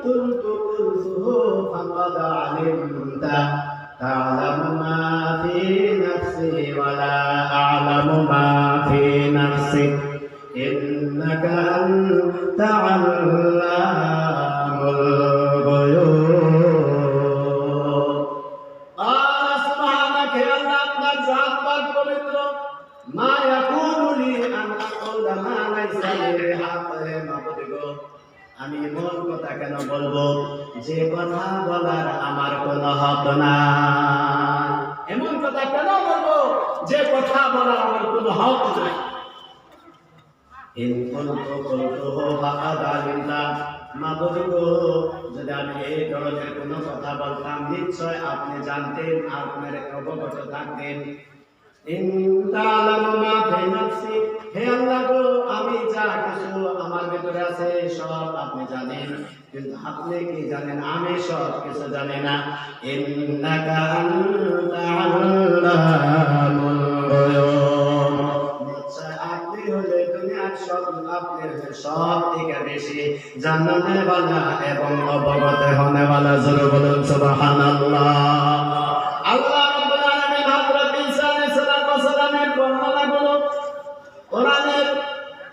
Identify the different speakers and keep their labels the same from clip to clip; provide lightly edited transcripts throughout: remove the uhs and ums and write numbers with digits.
Speaker 1: قلته فقد علمت تعلم ما في نفسي ولا أعلم ما في نفسك إنك أنت علام الغيوب قال سبحانك يا الله أقدر ذات পবিত্র ما يكون لي أن أقول ما ليس لي بحق মাবুদগো আমি এমন কথা কেন বলবো যে কথা বলার আমার কোনো হক নাই এমন কথা কেন বলবো যে কথা বলার আমার কোনো হক নাই ইন কুনতু কুলতুহু ফাকাদ আলিমতা মাবুদগো যদি আমি এই ধরনের কোনো কথা বলতাম নিশ্চয় আপনি জানতেন আপনার অবগত থাকতেন ইন তা'লামু মা ফি নাফসি হে আল্লাহ গো আমি যা কিছু আমার ভিতরে আছে সব আপনি জানেন কিন্তু আপনি কি জানেন আমি সব কিছু জানি না ইন্নাকা আনতা আল্লামুল গায়ুব নিশ্চয় আপনি হলে দুনিয়ার সব আপনি সব থেকে বেশি জানতে वाला এবং অবগত হতে वाला জোরে বলুন সুবহানাল্লাহ আল্লাহ রাব্বুল আলামিন হযরত ঈসা আলাইহিস সালামের বর্ণনাগুলো কোরআনের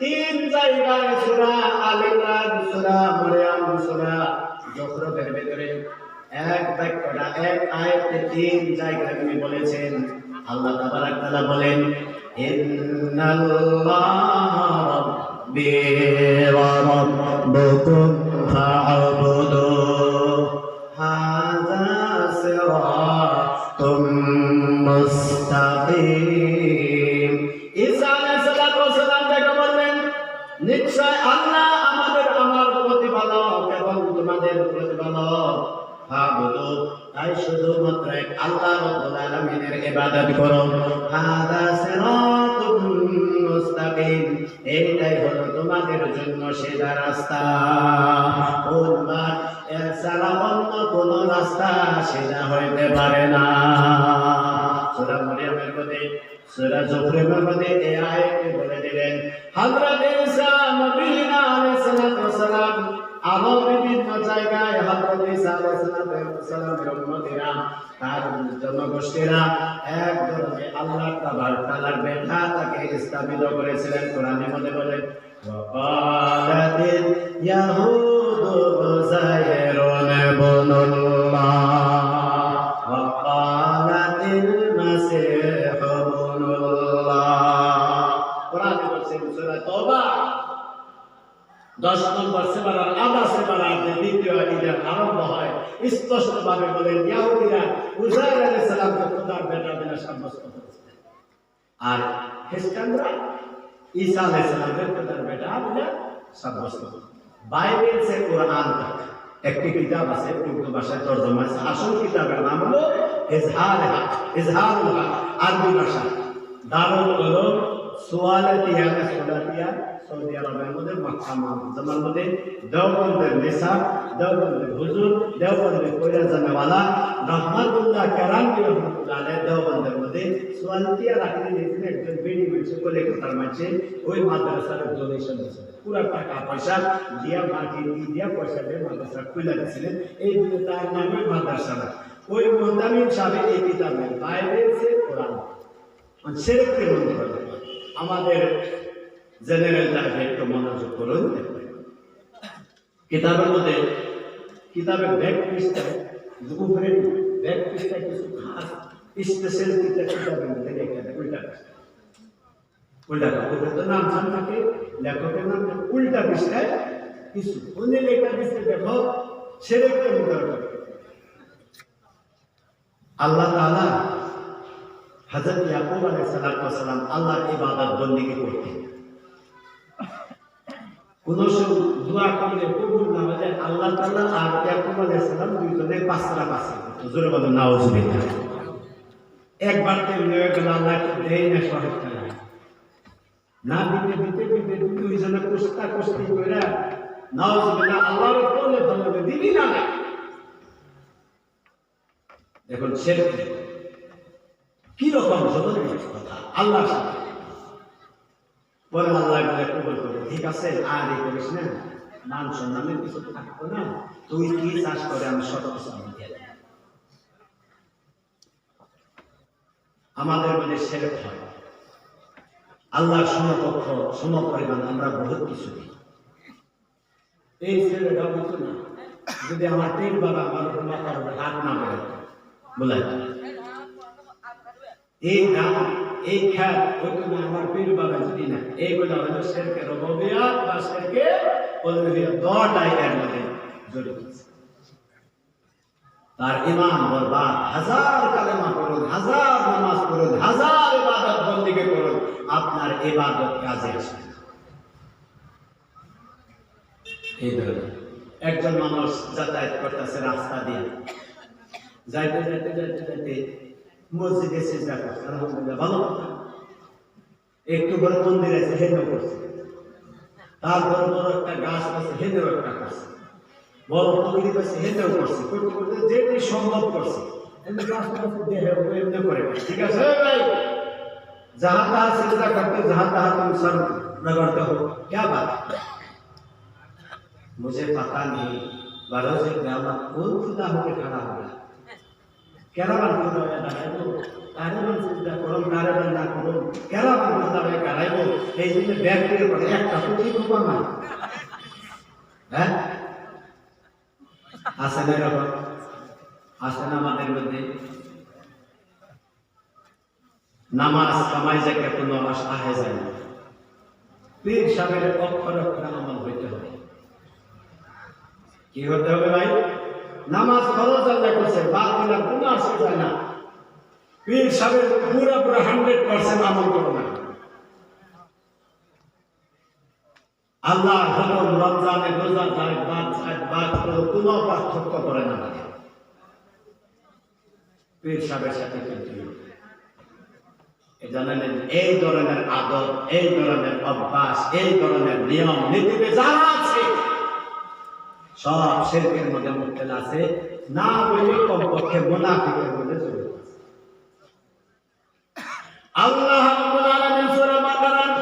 Speaker 1: 3 জায়গায় সূরা আল ইমরান সূরা মারইয়াম সূরা যুখরুফের ভিতরে এক বাক্যটা এক আয়াতে 3 জায়গায় তিনি বলেছেন আল্লাহ তাবারাক তাআলা বলেন ইন্নাল্লাহা রাব্বি ওয়া রাব্বুকুম ফা'বুদু হাযা সিরাতুম মুস্তাকিম ঈসা আলাইহিস সালাম তাকে বললেন নিশ্চয় আল্লাহ আমার প্রতিপালক এবং তোমাদের প্রতিপালক ফা'বুদু তাই শুধুমাত্র এক আল্লাহ রাব্বুল আলামিনের ইবাদত করো হাযা সিরাতুম মুস্তাকিম এইটাই হলো তোমাদের জন্য সিধা রাস্তা উম্মাহ এছাড়া অন্য কোন রাস্তা সিধা হইতে পারে না সূরা মারইয়ামের মধ্যে সূরা যুখরুফের মধ্যে এই আয়াতটি বলে দিলেন হযরত ঈসা নবী আলাইহিস সালাম আরো বিভিন্ন জায়গায় হযরত ঈসা আলাইহিস সালামের উম্মতেরা তার জনগোষ্ঠীরা এক ধরনের আল্লাহ তাআলার বেটা তাকে স্থাপিত করেছিলেন কোরআনের মধ্যে বলে ওয়াকালাতিল ইয়াহুদু উযাইরুন ইবনুল্লাহ ওয়াকালাতিল মাসীহু ইবনুল্লাহ কোরআনে বলছে সূরা তাওবা 10 নম্বর সেবারার আধা সেবারার দ্বিতীয় ঈদের আরম্ভ হয় স্পষ্টভাবে বলেন ইহুদিরা উযাইর আলাইহিস সালামকে খোদার বেটা বলে সাব্যস্ত করেছে আর খ্রিস্টানরা ঈসা আলাইহিস সালামকে খোদার বেটা বলে সাব্যস্ত করেছে বাইবেল সে কোরআন তক একটি কিতাব আছে উর্দু ভাষায় তরজমা আছে আসল কিতাবের নাম হলো ইজহারুল হক আরবি ভাষা দারুল উলুম সুওয়ালাতিয়া সুলাতিয়া সৌদি আরবের মধ্যে মক্কা মুআজ্জামার মধ্যে দেওবন্দের নিসাব দেওবন্দের হুজুর দেওবন্দের কইরা জানেওয়ালা রহমাতুল্লাহ কারামী রহমাতুল্লাহ আলাইহি দেওবন্দের মধ্যে সুওয়ালাতিয়া রাখতে দিয়েছেন একজন বেডি মানুষ কোলে কোতার মাঝে ওই মাদ্রাসার ডোনেশন দিয়েছেন পুরো টাকা পয়সা দিয়া মাটি দিয়া পয়সা দিয়ে মাদ্রাসা খুলে দিয়েছিলেন এই দুটো তার নামে মাদ্রাসা ওই মুহতামিম সাহেব এই কিতাবের বাইবেল সে কোরআন শিরককে বন্ধ করে আমাদের জেনারেল লাইফে একটু মনোযোগ করুন কিতাবের মধ্যে কিতাবের ব্যাক পৃষ্ঠায় উপরে ব্যাক পৃষ্ঠায় কিছু খাস স্পেশাল কিতাবের মধ্যে লেখা থাকে উল্টা নাম জান থাকে লেখকের নাম উল্টা পৃষ্ঠায় কিছু অন্য লেখা দিচ্ছে দেখো শিরককে বন্ধ করে আল্লাহ তাআলা হযরত ইয়াকুব আলাইহিস সালাম আল্লাহর ইবাদত বندگی করতেন কোন দোয়া করলে কবুল না হলে আল্লাহ তাআলা আর ইয়াকুব আলাইহিস সালাম দুইজনে পাঁচরা জোরে বলেন নাউজুবিল্লাহ একবার তে নিয়ে গেল আল্লাহ দেই না সহায় করে না দিতে দুইজনে কুস্তি কইরা নাউজুবিল্লাহ আল্লাহর কোলে বলে দিবি না দেখুন শিরক কি রকম জবরদস্ত কথা আল্লাহর সাথে পরে আল্লাহ বলে কবুল করে ঠিক আছে আর এই করিস না মান সম্মানের কিছু থাকতো না, তুই কি চাষ করে আমি সব কিছু আমি দিয়ে দেব। আমাদের মধ্যে সেরে হয় আল্লাহর সমকক্ষ সমপরিমাণ আমরা বহুত কিছু দিই। এই ছেলেটা বুঝতো না, যদি আমার তিন বাবা আমার মাথার উপরে হাত না পড়ে বলে এই দাম এই খ্যাত ওইখানে আমার পীর বাবা যদি না, এইগুলো হলো শেরকে রুবুবিয়্যাত বা শেরকে উলুহিয়্যাত, দটাই এর মধ্যে জড়িত আছে। তার ঈমান বরবাদ, হাজার কালেমা পড়ুন, হাজার নামাজ পড়ুন, হাজার ইবাদত বন্দেগী করুন, আপনার ইবাদত কাজে আসবে না। এই ধরনের একজন মানুষ যাতায়াত করতেছে রাস্তা দিয়ে, যাইতে যাইতে যাইতে যাইতে মসজিদে সিজদা করছে, আলহামদুলিল্লাহ ভালো কথা। একটু বড় মন্দির আছে হেঁটেও করছে, তারপর বড় একটা গাছ আছে হেঁটেও একটা করছে, বড় পুকুরি আছে হেঁটেও করছে, করতে করতে যেটি সম্ভব করছে এমনি রাস্তা দেহে এমনি করে। ঠিক আছে ভাই, जहां तहां सिजदा करते जहां तहां तुम सर रगड़ते हो, क्या बात? मुझे पता नहीं बरोज़े क़यामत कौन खुदा होकर खड़ा होगा, কেরামান খুদা হয়ে দাঁড়াইব, কারেমান সিজদা করুন, কারেমান না করুন, কেরামান খুদা হয়ে দাঁড়াইব। এই জন্য ব্যাগের পরে একটা তো ঠিক হবো না। হ্যাঁ আছে না এরকম? আছে না আমাদের মধ্যে? নামাজ কামাই থেকে কোনো আশা যায় না, পীর সাহেবের অক্ষরে অক্ষরে আমল হইতে হবে। কি হতে হবে ভাই? নামাজ ফরজ আদায় করছে, বাদ দিলে গুনাহ আসে যায় না। পীর সাহেবের পুরো 100% আমল করো না। আল্লাহর হুকুম রমজানে রোজা যায়, বাদ কোনো পার্থক্য করে না। পীর সাহেবের সাথে কিন্তু এই ধরনের আদত, এই ধরনের অভ্যাস, এই ধরনের নিয়ম নীতিতে যারা আছে সব শিরকের মধ্যে মুবতালা আছে, না বলে কমপক্ষে মুনাফিকের মধ্যে জড়িত আছে। আল্লাহ রাব্বুল আলামিন সূরা বাকারার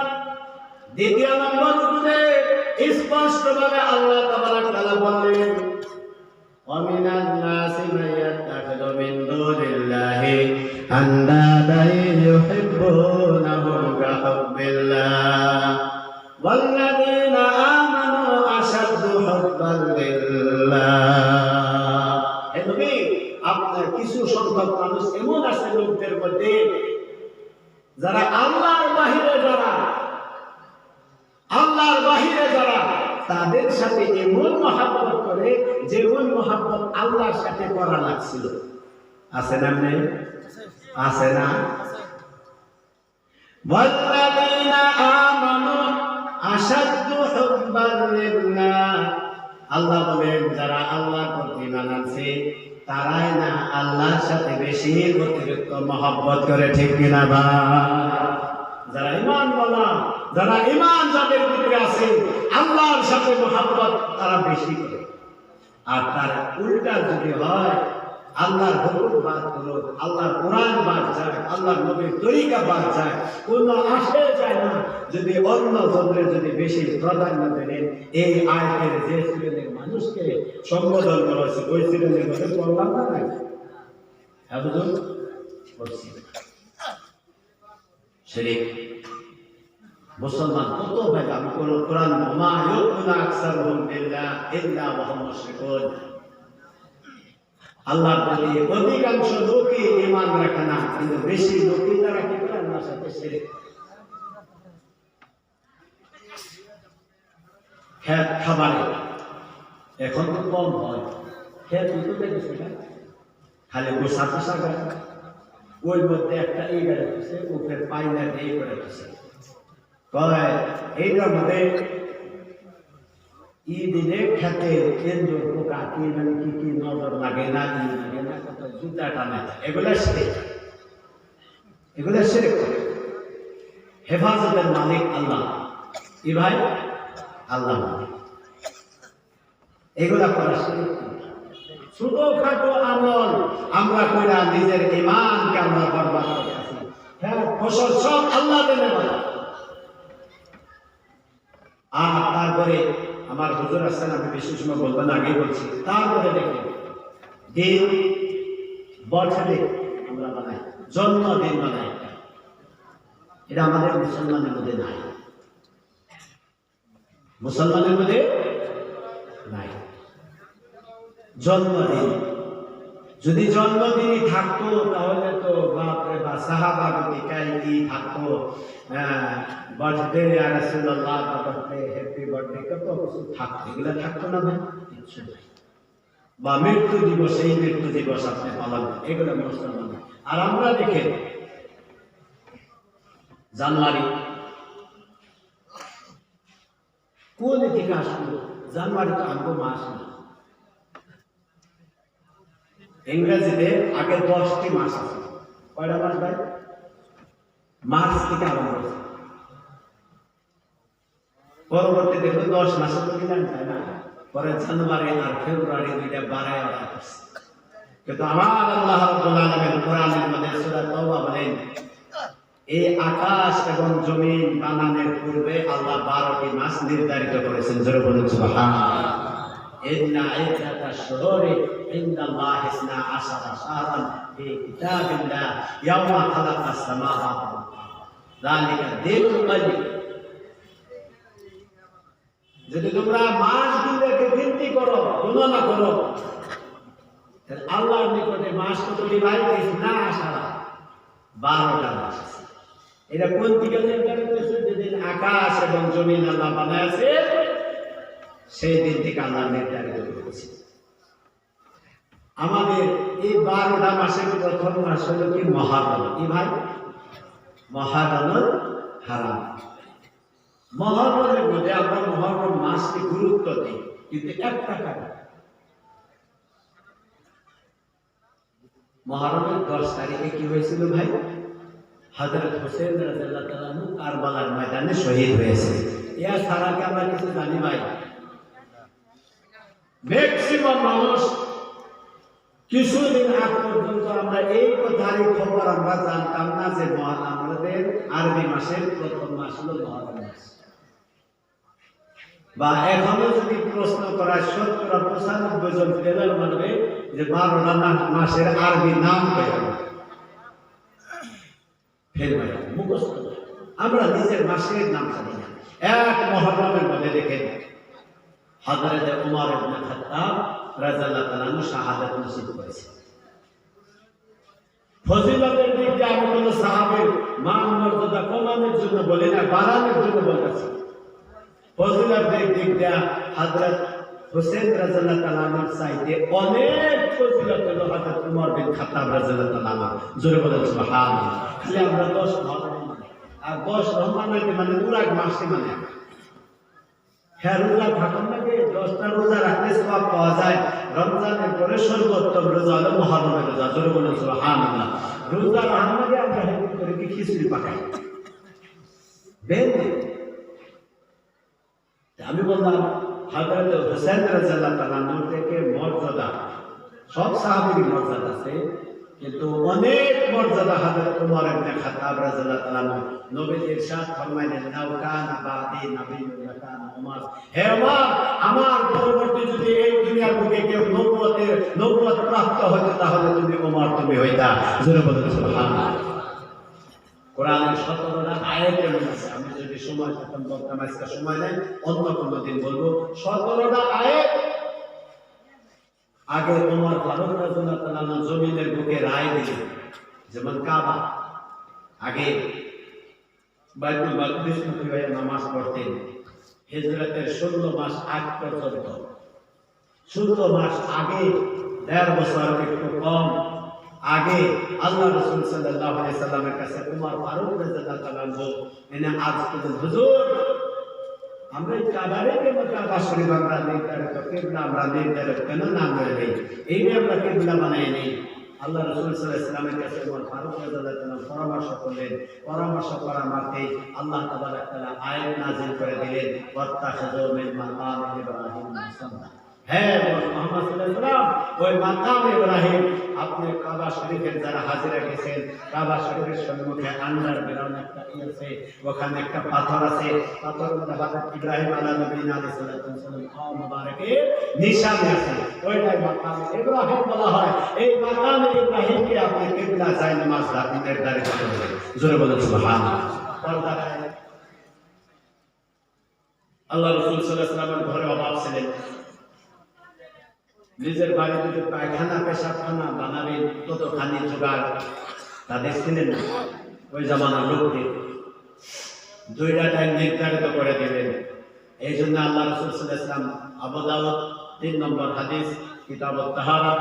Speaker 1: 2 নম্বর রুকুতে স্পষ্টভাবে আল্লাহ তাবারাক তাআলা বলেন, ওয়া মিনান নাসি মান ইয়াত্তাখিযু মিন দুনিল্লাহি আন্দাদান ইউহিব্বুনাহুম কাহুব্বিল্লাহ ওয়াল্লাযীনা আমানু আশাদ্দু হুব্বান লিল্লাহ। হে নবী, আপনার কিছু সংখ্যক মানুষ এমন আছে লোকদের মধ্যে যারা আল্লাহর বাহিরে যারা তাদের সাথে এমন মহব্বত করে যেমন মহব্বত আল্লাহর সাথে করা লাগছিল। আছে না? নেই? আছে না? ওয়াল্লাযীনা আমানু আশাদ্দু হুব্বান লিল্লাহ। আল্লাহ বলেন যারা আল্লাহর প্রতি ঈমান আনছে তারাই না আল্লাহর সাথে বেশি অতিরিক্ত মহব্বত করে, ঠিক কিনা ভাই? যারা ঈমান ওয়ালা, যারা ঈমান যাদের ভিতরে আছে আল্লাহর সাথে মহব্বত তারা বেশি করে। আর তার উল্টা যদি হয়, আল্লাহর হুকুম বাদ করো, আল্লাহর কোরআন বাদ যায়, আল্লাহর নবীর তরিকা বাদ যায়, কোনো আসে যায় না। যদি অন্য ধর্মে যদি বেশি প্রাধান্য দেন, এই আয়াতের যে শ্রেণীর মানুষকে সম্বোধন করা হয়েছে ওই শ্রেণীর মধ্যে পড়লাম না নাই? হ্যাঁ বুঝুন বলছি, শিরক মুসলমান কত ভাই, আমি কোন কোরআন ওমা ইউমিনু আকসারুহুম বিল্লাহ ইল্লা ওয়া হুম মুশরিকুন। আল্লাহর প্রতি অধিকাংশ লোকই ঈমান রাখে না, কিন্তু বেশি লোকই তারা কি করে আল্লাহর সাথে শিরক। খেত খাবারে এখন তো কম হয়, খেত উঠে গেছে না, খালি গোসা পোষা করে, ওই মধ্যে একটা এই বেড়াচ্ছে উপরে পাইনা দিয়ে বেড়াচ্ছে। এইটার মধ্যে দিনে খেতে কেন্দ্র পোকা কি মানে কি কি নজর লাগে না, কি লাগে না, কত জুতা টানা, এগুলা শিরক, এগুলা শিরক করে। হেফাজতের মালিক আল্লাহ, কি ভাই? আল্লাহ মালিক। এগুলা করা শিরক। ছোটখাটো আমল আমরা কইরা নিজের ঈমানকে আমরা বরবাদ করে আছি। হ্যাঁ, ফসল সব আল্লাহ দেন। আর তারপরে আমার হুজুর আছেন, আমি বেশি সময় বলবো না, আগেই বলছি। তারপরে দেখেন দিন বছরে আমরা বানাই, জন্মদিন বানাই, এটা আমাদের মুসলমানের মধ্যে নাই, মুসলমানের মধ্যে নাই জন্মদিন। যদি জন্মদিনই থাকতো তাহলে তো বাপরে বা সাহাবা কি থাকতো, বার্থডে আর রাসূলুল্লাহ বার্থডে, হ্যাপি বার্থডে, কত কিছু থাকতো, এগুলো থাকতো না ভাই, কিছু নাই। বা মৃত্যু দিবস, এই মৃত্যু দিবস আপনি পালন করেন, এগুলো মুসলমান। আর আমরা দেখে জানুয়ারি কোন দিকে আসলো, জানুয়ারি তো আমগো মাস না, ইংরেজিতে আগে 10টি মাস আছে। কয়টা মাস ভাই? মার্চ থেকে আরম্ভ হয়েছে, পরবর্তী দেখো 10 মাসে তো মিলান যায় না, পরে জানুয়ারি আর ফেব্রুয়ারি দুইটা বাড়ায় আনা করছে। কিন্তু আমার আল্লাহ রাব্বুল আলামিন কোরআনের মধ্যে সূরা তাওবা বলেন, এই আকাশ এবং জমিন বানানোর পূর্বে আল্লাহ 12টি মাস নির্ধারিত করেছেন। জোরে বলুন সুবহানাল্লাহ। ইন্না ইদ্দাতাশ শুহুরি ইনদাল্লাহি 12 শাহরান ফি কিতাবিল্লাহ ইয়াওমা খালাকাস সামাওয়াতি ওয়াল আরদ যালিকা দীনুল কাইয়্যিম। যদি তোমরা মাসগুলোকে গণনা করো, গণনা করো, তাহলে আল্লাহর নিকটে মাস কতটি ভাই? না, 12টা মাস। এটা কোন দিকে নির্ধারিত হয়েছে? যেদিন আকাশ এবং জমিন আল্লাহ বানাইছে সেই দিন থেকে আল্লাহ নির্ধারিত করেছে। আমাদের এই 12টা মাসের প্রথম মাস হলো কি? মহররম। কি ভাই? মহররমুল হারাম। মহররমের মধ্যে আমরা মহররম মাসকে গুরুত্ব দিই, কিন্তু একটা কারণ, মহররমের 10 তারিখে কি হয়েছিল ভাই? হযরত হোসেন রাদিয়াল্লাহু তাআলা আনহু কারবালার ময়দানে শহীদ হয়েছে। এর ছাড়া কি আমরা কিছু জানি ভাই? ম্যাক্সিমাম মানুষ কিছুদিন আগ পর্যন্ত আমরা এই কথারই খবর আমরা জানতাম না যে আমাদের আরবি মাসের প্রথম মাস হলো মহররম মাস। বা এখনো যদি প্রশ্ন করা 70-95 জন ফেলার মানবে যে 12টা মাসের আরবি নাম পেয়ে ফেলবে মুখস্থ, আমরা নিজের মাসের নাম জানি না। এক মহররমের মধ্যে দেখেন হযরত ওমর ইবনে খাত্তাব রাদিয়াল্লাহু তাআলা আনহু শাহাদাত নসিব করেছে। ফজিলতের দিক দিয়ে আমি কোন সাহাবীর মান মর্যাদা কমানোর জন্য বলি না, বাড়ানোর জন্য বলছি। ফজিলতের দিক দিয়ে হযরত হোসেন রাদিয়াল্লাহু তাআলা আনহুর চাইতে অনেক ফজিলত হলো হযরত ওমর বিন খাত্তাব রাদিয়াল্লাহু তাআলা আনহু। জোরে বলেন সুবহানাল্লাহ। খালি আমরা 10 মহররম মানে, আর 10 রমজান মানে উরাগ মাসে মানে, হ্যাঁ রোজা থাকুন নাকি 10টা রোজা রাখলে সওয়াব পাওয়া যায়। রমজানের পরে সর্বোত্তম রোজা হলো মহররমের রোজা। জোরে বলেন সুবহানাল্লাহ। রোজা রাখলে আমরা হেল্প করে কি খিচুড়ি পাকাই বেন। আমি বললাম হযরত হোসেন রাদিয়াল্লাহু তাআলা আনহু থেকে মর্যাদা, সব সাহাবীর মর্যাদা আছে, কিন্তু অনেক মর্যাদা হযরত ওমর ইবনে খাত্তাব রাদিয়াল্লাহু তাআলা আনহু। নবীজি ইরশাদ ফরমাইলেন, লাউ কানা বাদি নবিয়্যুন লাকানা ওমর। হে ওমর, আমার পরবর্তী যদি এই দুনিয়ার বুকে কেউ নবুয়ত প্রাপ্ত হতো তাহলে তুমি ওমর তুমি হইতা। জোরে বলেন সুবহানাল্লাহ। কোরআনের 17টা আয়াতের মধ্যে আমি যদি সময় থাকতাম বলতাম, আজকে সময় নেই, অন্য কোনো দিন বলবো। 17টা আয়াত আগে ওমর ফারুক রাদিয়াল্লাহু তাআলা আনহু জমিনের বুকে রায় দিলেন। যেমন কাবা, আগে বাইতুল মাকদিস মুখী হয়ে নামাজ পড়তেন। হিজরতের 16 মাস আগ পর্যন্ত, 16 মাস আগে, 1.5 বছর একটু কম আগে আল্লাহ রাসূল সাল্লাল্লাহু আলাইহি সাল্লামের কাছে ওমর ফারুক রাদিয়াল্লাহু তাআলা আনহু এনে আজ পর্যন্ত, হুজুর আমরা কাবারে কেন কাবা শরীফ আমরা নির্ধারিত কিবলা আমরা নির্ধারিত কেন না করে নেই, এই যে আমরা কিবলা বানাই নেই। আল্লাহ রাসূল সাল্লাল্লাহু আলাইহি সাল্লামের কাছে ওমর ফারুক রাদিয়াল্লাহু তাআলা পরামর্শ করলেন। পরামর্শ করা মাত্রই আল্লাহ তাবারক তাআলা আয়াত নাযিল করে দিলেন, ওয়াত্তাখিযু মিন মাকাম ইব্রাহিম মুসাল্লা। হ্যাঁ মুহাম্মদ সাল্লাল্লাহু আলাইহি ওয়াসাল্লাম ওই মাকাম ইব্রাহিম আপনি কাবা শরীফের যারা হাজিরা গেছেন কাবা শরীফের সম্মুখে আন্ডার গ্রাউন্ড একটা আছে ওখানে একটা পাথর আছে পাথরের মধ্যে হযরত ইব্রাহিম আলাইহিস সালাম মুবারকে নিশান আছে ওইটাই মাকাম ইব্রাহিম বলা হয়। এই মাকাম ইব্রাহিমকে আপনি কিবলা যায় নামাজ নির্ধারিত করবেন। জোরে বলেন সুবহানাল্লাহ। পর্দা আল্লাহ রাসূল সাল্লাল্লাহু আলাইহি ওয়াসাল্লামের ঘরে অভাব ছিলেন, নিজের বাড়িতে যদি পায়খানা পেশাবখানা বানাবেন ততখানি জোগাড় তাদের ছিলেন না। ওই জামানার লোককে দুইটা টাইম নির্ধারিত করে দিলেন। এই জন্য আল্লাহ রাসূল সাল্লাল্লাহু আলাইহি ওয়াসাল্লাম আবু দাউদ 3 নম্বর হাদিস কিতাবুত তাহারা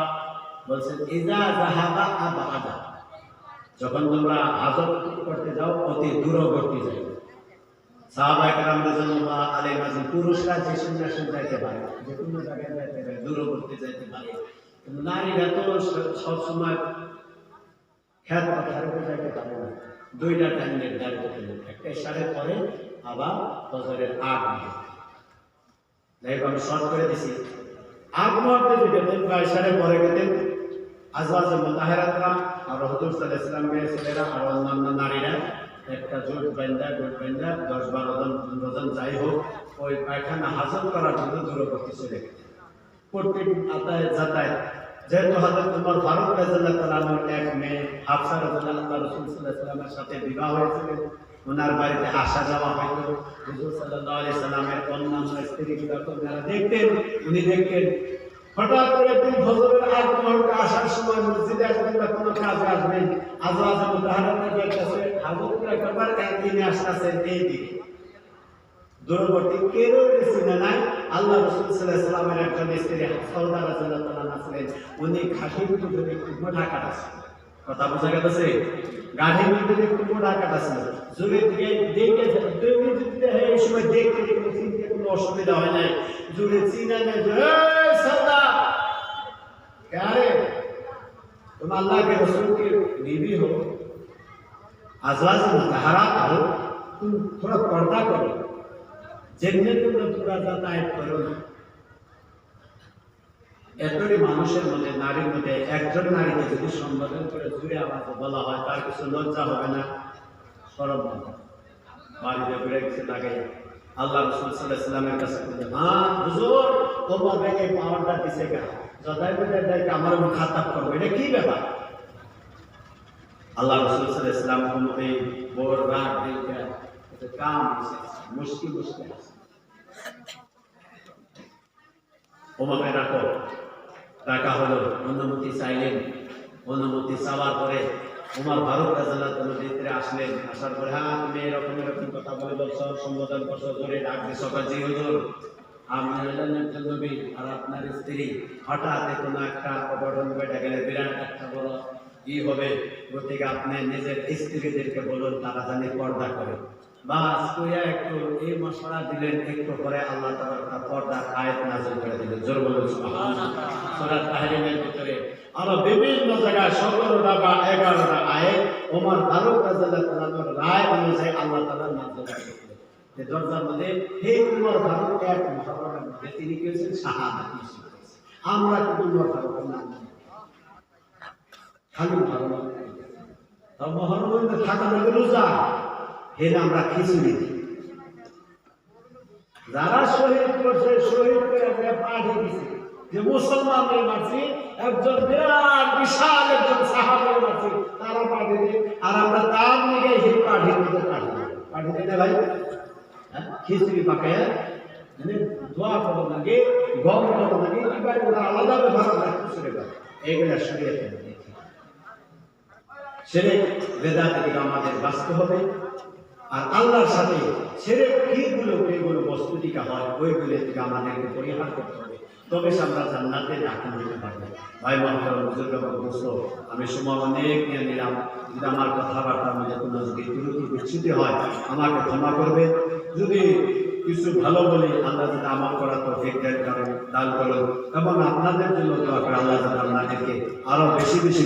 Speaker 1: বলছেন ইজা যাহাবা আবাদা, যখন তোমরা হাজত করতে যাও অতি দূরবর্তী যাও। সাহাবায়ে কেরাম রাদিয়াল্লাহু আলাইহিম আজম পুরুষরা যে সন্ন্যাসে যাইতে পারে, যে কোনো জায়গায় যাইতে পারে, দূরবর্তী যাইতে পারে, কিন্তু নারীরা তো সব সময় খেত পাথারে যাইতে পারে না। দুইটা টাইম নির্ধারিত করলেন, একটা ইশারের পরে আবার ফজরের আগে। যাই হোক আমি শর্ট করে দিছি, আগ মুহূর্তে যেতেন বা ইশারের পরে গেতেন আজওয়াজে মুতাহহারাতরা আর হুজুর সাল্লাল্লাহু আলাইহি ওয়াসাল্লামের ছেলেরা আর অন্যান্য নারীরা একটা জোট বান্ধা 10-12 জন যাই হোক ওই পায়খানা হাজত করার জন্য দূরবর্তী চলে গেছে। প্রত্যেক যাতায়াত যেহেতু হযরত ওমর ফারুক রাদিয়াল্লাহু তাআলা আনহুর এক মেয়ে হাফসা রাদিয়াল্লাহু তাআলা রাসূল সাল্লাল্লাহু আলাইহি ওয়াসাল্লামের সাথে বিবাহ হয়েছিল, ওনার বাড়িতে আসা যাওয়া হয়তো হুজুর সাল্লাল্লাহু আলাইহি ওয়াসাল্লামের অন্যান্য স্ত্রীগুলো আপনারা দেখতেন, উনি দেখতেন। হঠাৎ করে দিন ফজরের আগ মুহূর্তে আসার সময় মসজিদে আসবেন বা কোনো কাজে আসবেন, আজওয়াজে মুতাহহারাতের কাছে হাজত করে করবার তিনি আসতেছেন এই দিকে দূরবর্তী কেউ চিনে নাই। আল্লাহ রাসূল সাল্লাল্লাহু আলাইহি ওয়াসাল্লামের একজন স্ত্রী সাউদা রাদিয়াল্লাহু তাআলা ছিলেন, উনি খাসির ভিতরে একটু মোটা কাটা ছিল, কথা বোঝা গেছে, গাড়ির ভিতরে একটু মোটা কাটা ছিল। জোরে দিকে দেখে এই সময় দেখতে দেখতে চিনতে কোনো অসুবিধা হয় নাই। জোরে চিনা নেই সাউদা ক্যারে तुम अल्लाह के रसूल की बीवी हो, आज़वाज मुताहरात हो, तुम थोड़ा पर्दा करो, যেমনি তোমরা পুরা যাতায়াত করো না। এতটি মানুষের মধ্যে নারীর মধ্যে একজন নারীকে যদি সম্বোধন করে জুড়ে আওয়াজে বলা হয় তার কিছু লজ্জা হবে না, শরম হবে? বাড়িতে ঘুরে গেছে তাকে আল্লাহ রাসূল সাল্লাল্লাহু আলাইহি ওয়াসাল্লামের কাছে বলে, হ্যাঁ হুজুর তোমার এই পাওয়ারটা দিছে কেন, যদাই বলে দেখে আমার মুখাতাব করবো, এটা কি ব্যাপার? আল্লাহ রাসূল সাল্লাল্লাহু আলাইহি ওয়াসাল্লাম এই বড় রাগ দিয়ে কাম মুশকিল মুশকিল ওমাকে রাখো, রাখা হলো, অনুমতি চাইলেন। অনুমতি চাওয়ার পরে ওমর ফারুক রাদিয়াল্লাহু তাআলা ভিতরে আসলেন। আসার পরে হ্যাঁ তুমি এরকম এরকম কথা বলে বলছো, সম্বোধন করছো, জোরে ডাক দিছো, জি হুজুর আপনি হলেন একজন নবী আর আপনার স্ত্রী হঠাৎ কোনো একটা অঘটন ঘটে গেলে বিরাট একটা বড় কি হবে, গতিকে আপনি নিজের স্ত্রীদেরকে বলুন তারা জানি পর্দা করে। বাস কইয়া একটু এই মশলা দিলেন, একটু পরে আল্লাহ তাআলা পর্দার আয়াত নাযিল করে দিলেন। জোরে বলুন সুবহানাল্লাহ। সূরা তাহরিমের ভিতরে আরো বিভিন্ন জায়গায় 17টা বা 11টা আয়াত ওমর ফারুক রাদিয়াল্লাহু তাআলার রায় অনুযায়ী আল্লাহ তাআলা নাযিল করেছেন। যে দরজার মধ্যে হে ওমর ফারুক এক মুহাররমের মধ্যে তিনি করেছেন শাহাদাত নিশ্চিত করেছেন। আমরা কিন্তু ওমর ফারুকের নাম খালি মুহাররম, তো মুহাররমের থাকা লাগে রোজা, হেন আমরা খিচুড়ি দিই। যারা শহীদ করছে শহীদ করে পাঠিয়ে দিছে, যে মুসলমানদের মাঝে একজন বিরাট বিশাল একজন সাহাবাদের মাঝে তারা পাঠিয়ে দিই, আর আমরা তার নিয়ে এই পাঠিয়ে দিতে পাঠিয়ে দিতে ভাই খিচুড়ি পাকায় মানে দোয়া করো লাগে, গম করো লাগে, এবার ওরা আলাদা ব্যবহার করে খিচুড়ি পায়, এগুলা শরীয়তে নেই। শিরক বেদাত থেকে আমাদের বাঁচতে হবে। আর আল্লাহর সাথে শিরক এগুলো বস্তুটিকা হয় ওইগুলো থেকে আমাদেরকে পরিহার করতে হবে, তবে আমরা জান্নাতে দাখিল হতে পারবো। ভাই মহতরম বুজুর্গ এবং দোস্ত, আমি সময় অনেক নিয়ে নিলাম, যদি আমার কথাবার্তার মধ্যে কোনো যদি ত্রুটি বিচ্যুতি হয় আমাকে ক্ষমা করবে। যদি কিছু ভালো বলি আল্লাহ যদি আমার করা তৌফিক দান করেন এবং আপনাদের জন্য দোয়া করে আল্লাহ আপনাদেরকে আরো বেশি বেশি